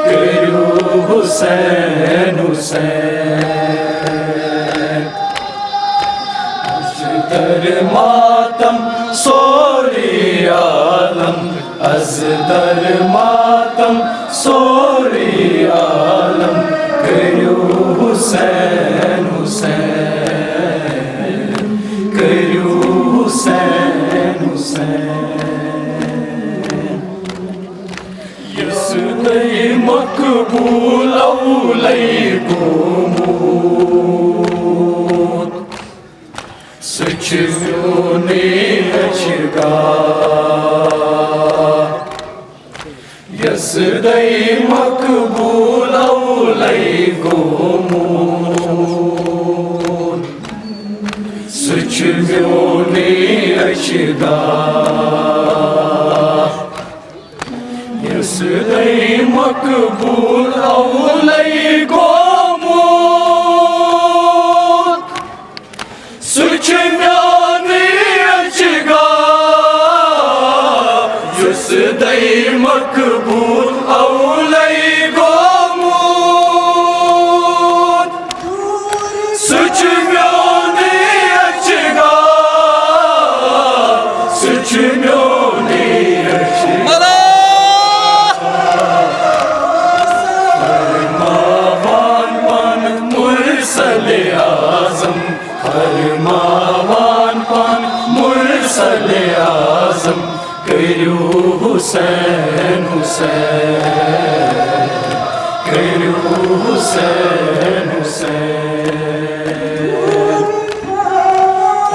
करूं हुसैन हुसैन। अजदर मातम सोरी आलम, अजदर मातम सोरी आलम, करूं हुसैन हुसैन, करूं हुसैन हुसैन। यसदई मकबूल औलैकुमूत, सच म्योने अचगा। यसदई मकबूल औलैकुमूत, सच म्योने अचगा। यसदई मकबूल औलैकुमूत, सच म्योने अचगा। यसदई मकबूल औलैकुमूत, सच म्योने अचगा, सच म्योने अचगा। फरमावान पान मुरसले आज़म, फरमावान पान मुरसले आज़म, करूं हुसैन हुसैन, करूं हुसैन हुसैन।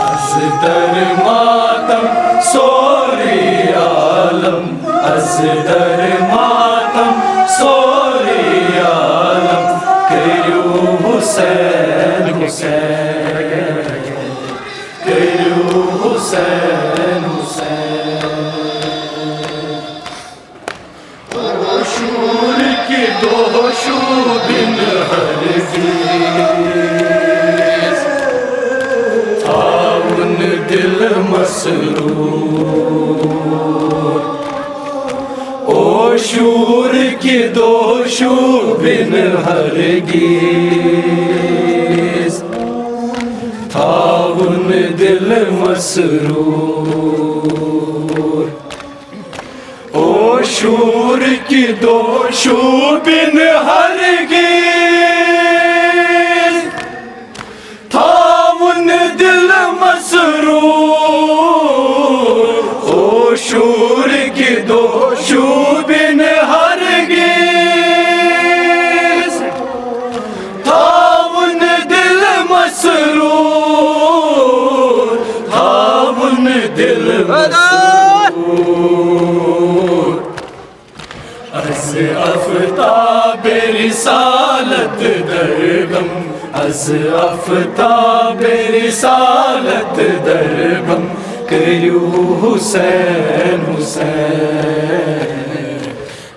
अजदर मातम सोरी आलम, अजदर मातम सोरी आलम, करूं हुसैन हुसैन, करूं हुसैन हुसैन। शूर की दो शूबिन हरगिज़, था उन दिल मसरूर। ओ शूर की दो शूबिन हरगिज़, था उन दिल मसरूर। ओ शूर की दो शूबिन हरगिज़, था उन दिल मसरूर। ओ शूर की दो शूबिन हरगिज़, था उन दिल मसरूर, था उन दिल मसरूर। अज़ आफ़ताब रिसालत दरगम, अज़ आफ़ताब रिसालत दरगम, करूं हुसैन हुसैन,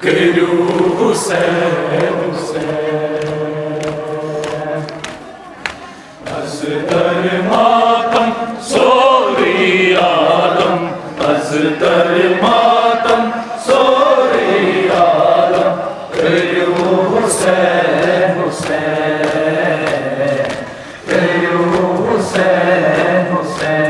करूं हुसैन हुसैन। अजदर मातम सोरी आलम, अजदर मातम सोरी आलम, करूं हुसैन हुसैन, करूं हुसैन हुसैन।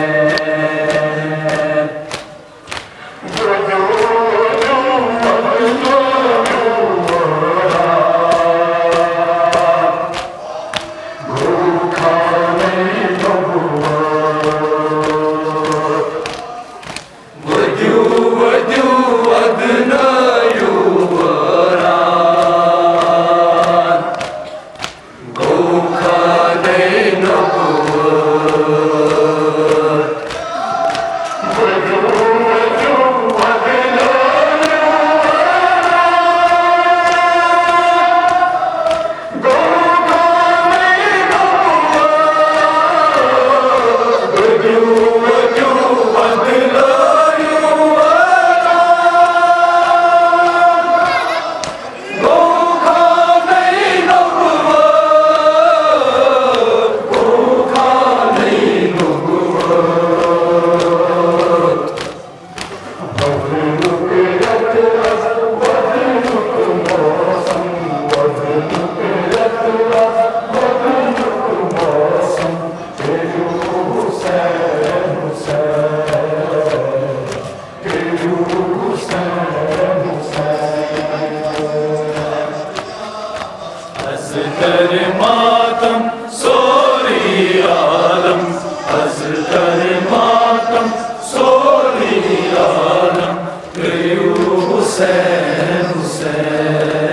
हुसैन हुसैन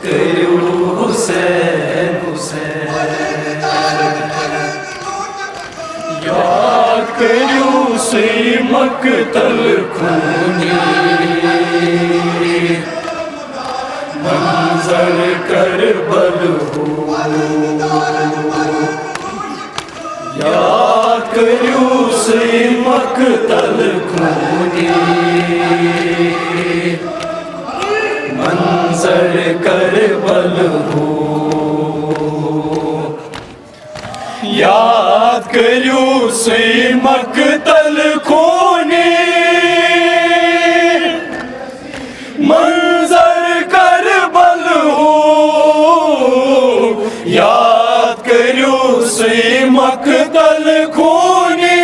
करो हुसैन हुसैन याद करो से मक्तल खूनी मंजर करबल हो याद करो से मक्तल खूनी मंजर करबल हो याद करो से मक्तल खूनी मंजर करबल हो याद करो से मक्तल खूनी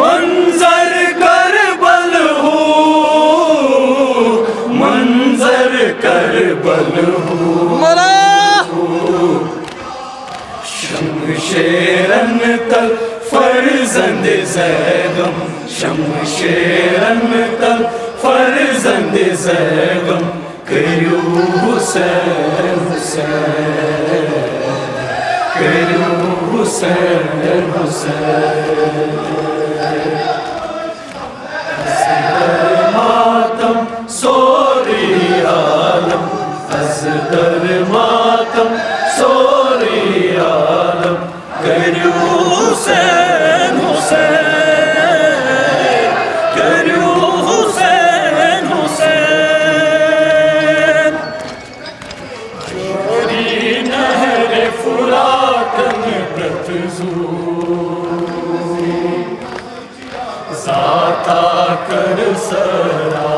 मंजर करबल हो मंजर करबल हो शमशेरन तल फर्जंद ज़ैगम शमशेरन तल फर्जंद ज़ैगम करो हुसैन हुसैन करो हुसैन हुसैन मातम सोरी आलम असदर मातम सोरी आलम करो हुसैन हुसैन करो हुसैन हुसैन चोरी नहर फुरातन प्रतजू जाता कर सरा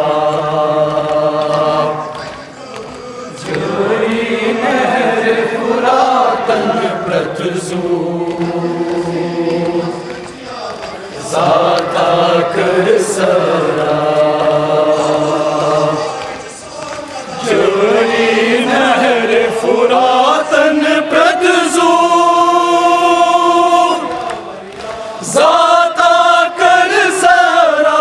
चोरी नहर फुरातन प्रतजू जाता कर सरा चोरी नहर फुरातन प्रतजू जाता कर सरा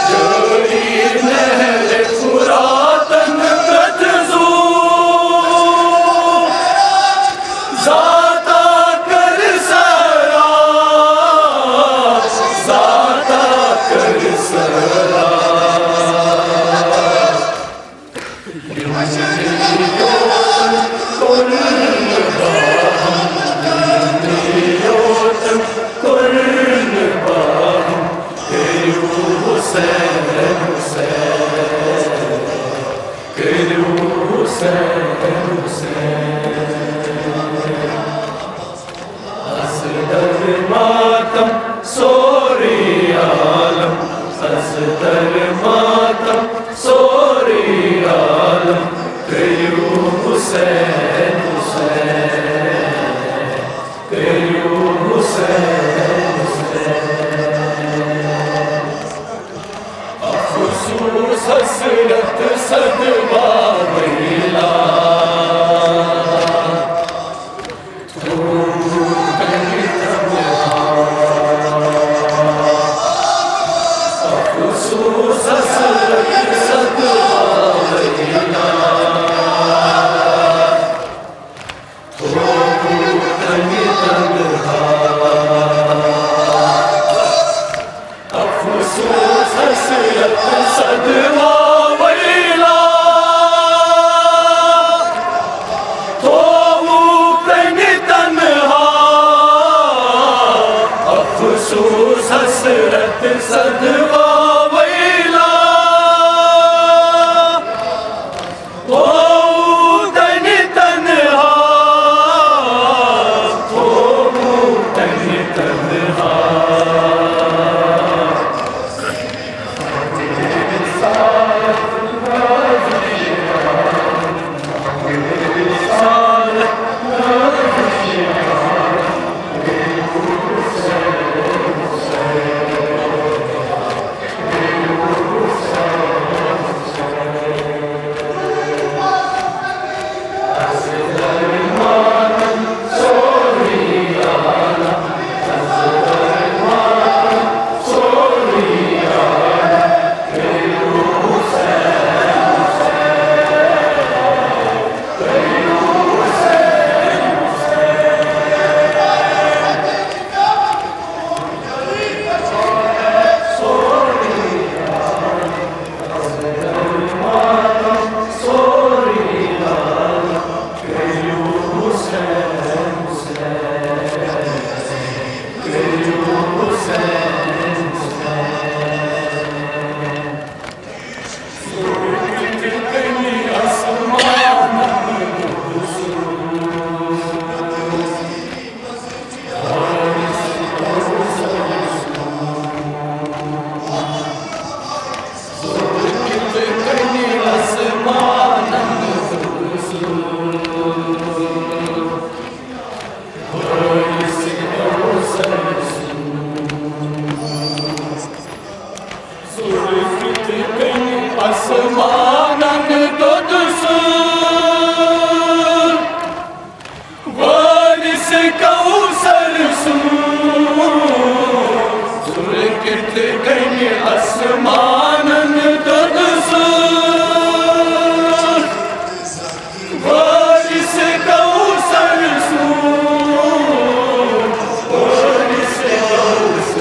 चोरी नहर फुरातन प्रतजू जाता कर सरा जाता कर सरा हुसैन असदर मातम सोरी आलम असदर मातम सोरी आलम करो हुसैन हुसैन करो हुसैन हुसैन अफसोस हसरत सदवा वैला अफसोस हसरत सदवा वैला अफसोस हसरत सदवा वैला तो तन्हा अफसोस हसरत सदवा वैला तो तन्हा तो तन्हा कहीं आसमानन दद सूर वारिस कौसर सूर वारिस कौसर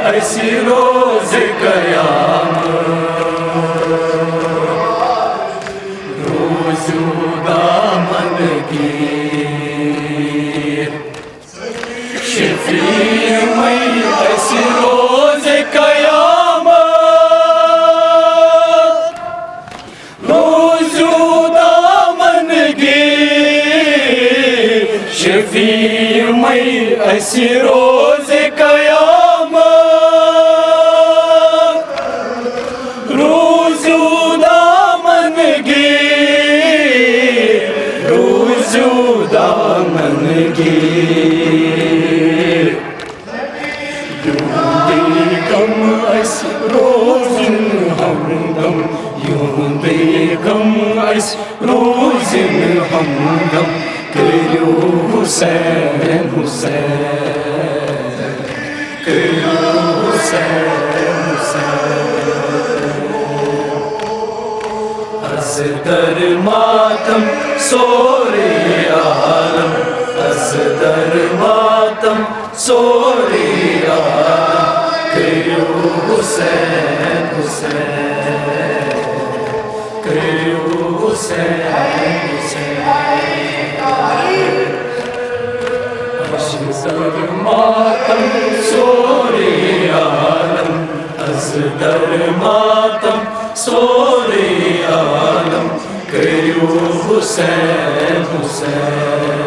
ऐसी रोज कयामत रोज़ुदा मन की शफीर मैं ऐसी रोज कयामत रोज़ुदा मन की शफीर मैं ऐसी रोज Come अस रोज़ में हमदम करियो हुसैन हुसैन करियो हुसैन हुसैन असदर मातम सोरे आलम असदर मातम सोरे आलम करियो हुसैन हुसैन करियो हुसैन हुसैन असदर मातम सोरे आलम असदर मातम सोरे आलम करियो हुसैन हुसैन।